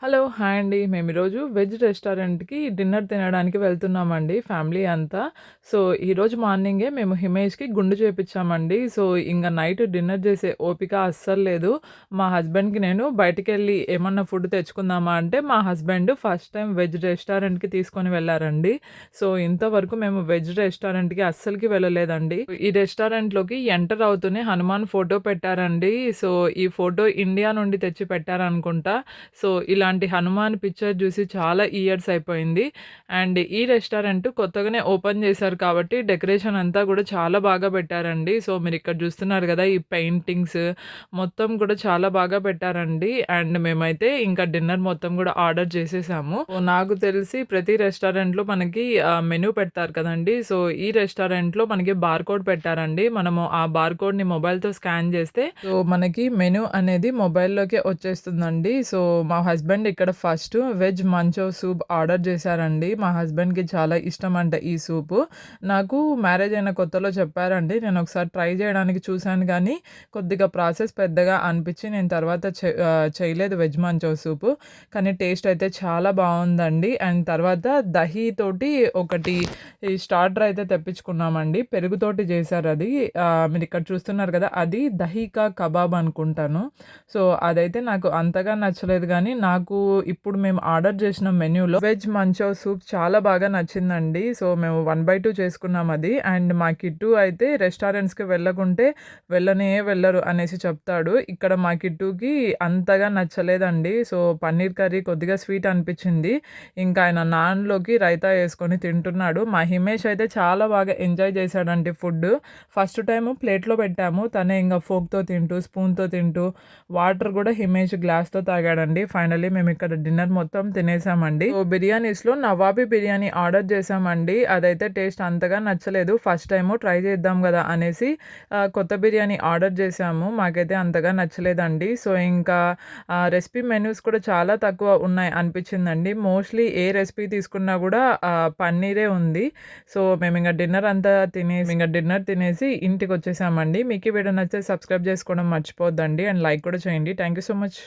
Hello! Hi అండి. మేమీరోజు veg రెస్టారెంట్‌కి dinner తినడానికి వెళ్తున్నామండి ఫ్యామిలీ అంతా. సో, ఈరోజు మార్నింగే మేము హిమేష్‌కి గుండు చేపిచ్చామండి. సో, ఇంగ నైట్ డిన్నర్ చేసే ఓపిక అస్సలు లేదు. మా హస్బెండ్‌కి నేను బయటికెళ్ళి ఏమన్నా ఫుడ్ తెచ్చుకుందామా అంటే, మా హస్బెండ్ ఫస్ట్ టైమ్ వెజ్ రెస్టారెంట్‌కి తీసుకొని వెళ్లారండి. సో, ఇంతవరకు మేము వెజ్ రెస్టారెంట్‌కి అస్సలకి వెళ్ళలేదండి. ఈ రెస్టారెంట్‌లోకి ఎంటర్ అవుతూనే హనుమాన్ ఫోటో పెట్టారండి. సో, ఈ ఫోటో ఇండియా నుండి తెచ్చి పెట్టారనుకుంటా. సో, ఇలాంటి హనుమాన్ పిక్చర్ జూసి చాలా ఇయర్స్ అయిపోయింది. అండ్ ఈ రెస్టారెంట్ కొత్తగానే ఓపెన్ చేశారు కాబట్టి డెకరేషన్ అంతా గూడా చాలా బాగా పెట్టారండి. సో, మీరిక్కడ చూస్తున్నారు గదా! ఈ పెయింటింగ్స్ మొత్తం కూడా చాలా బాగా పెట్టారండి. అండ్ మేమైతే ఇంకా డిన్నర్ మొత్తం గూడా ఆర్డర్ చేసేసాము. సో, నాకు తెలిసి ప్రతి రెస్టారెంట్‌లో మనకి మెనూ పెడతారు కదండీ! సో, ఈ రెస్టారెంట్‌లో మనకి బార్‌కోడ్ పెట్టారండి. మనము ఆ బార్‌కోడ్‌ని మొబైల్‌తో స్కాన్ చేస్తే సో, మనకి మెనూ అనేది మొబైల్‌లోకే వచ్చేస్తుందండి. సో, మా హస్బెండ్ ఇక్కడ ఫస్ట్ వెజ్ మంచో సూప్ ఆర్డర్ చేశారండి. మా హస్బెండ్‌కి చాలా ఇష్టమంట ఈ సూపు. నాకు మ్యారేజ్ అయిన కొత్తలో చెప్పారండి. నేను ఒకసారి ట్రై చేయడానికి చూసాను గానీ, కొద్దిగా ప్రాసెస్ పెద్దగా అనిపిచ్చి నేను తర్వాత చేయలేదు వెజ్ మంచో సూపు. కానీ టేస్ట్ అయితే చాలా బావుందండి. అండ్ తర్వాత దహీ తోటి ఒకటి ఈ స్టార్టర్ అయితే తెప్పించుకున్నామండి. పెరుగుతోటి చేశారది. మీరిక్కడ చూస్తున్నారు కదా! అది దహీ కా కబాబ్ అనుకుంటాను. సో, అదైతే నాకు అంతగా నచ్చలేదు గానీ, నాకు ఇప్పుడు మేము ఆర్డర్ చేసిన మెన్యూలో వెజ్ మంచో సూప్ చాలా బాగా నచ్చిందండి. సో, మేము 1/2 చేసుకున్నామది. అండ్ మా కిట్టు అయితే రెస్టారెంట్స్‌కి వెళ్ళకుంటే వెళ్ళనే వెళ్ళరు అనేసి చెప్తాడు. ఇక్కడ మా కిట్టుకి అంతగా నచ్చలేదండి. సో, పన్నీర్ కర్రీ కొద్దిగా స్వీట్ అనిపిచ్చింది. ఇంకా ఆయన నాన్‌లోకి రైతా యేసుకొని తింటున్నాడు. మా హిమేష్ అయితే చాలా బాగా ఎంజాయ్ చేశాడండి ఫుడ్డు. ఫస్ట్ టైము ప్లేట్‌లో పెట్టాము. తనే ఇంగ ఫోర్క్‌తో తింటూ, స్పూన్‌తో తింటూ, వాటర్ గూడా హిమేష్ గ్లాస్‌తో తాగాడండి. ఫైనల్లీ మేమిక్కడ డిన్నర్ మొత్తం తినేసామండి. సో, బిర్యానీస్‌లో నవాబీ బిర్యానీ ఆర్డర్ చేశామండి. అదైతే టేస్ట్ అంతగా నచ్చలేదు. ఫస్ట్ టైము ట్రై చేద్దాం గదా అనేసి కొత్త బిర్యానీ ఆర్డర్ చేశాము. మాకైతే అంతగా నచ్చలేదండి. సో, ఇంకా రెసిపీ మెనూస్ కూడా చాలా తక్కువ ఉన్నాయి అనిపిచ్చిందండి. మోస్ట్‌లీ ఏ రెసిపీ తీసుకున్నా గూడా పన్నీరే ఉంది. సో, మేమింక డిన్నర్ తినేసి ఇంటికొచ్చేసామండి. మీకు ఈ వీడియో నచ్చితే సబ్స్క్రైబ్ చేసుకోవడం మర్చిపోవద్దండి. అండ్ లైక్ కూడా చేయండి. Thank you so much.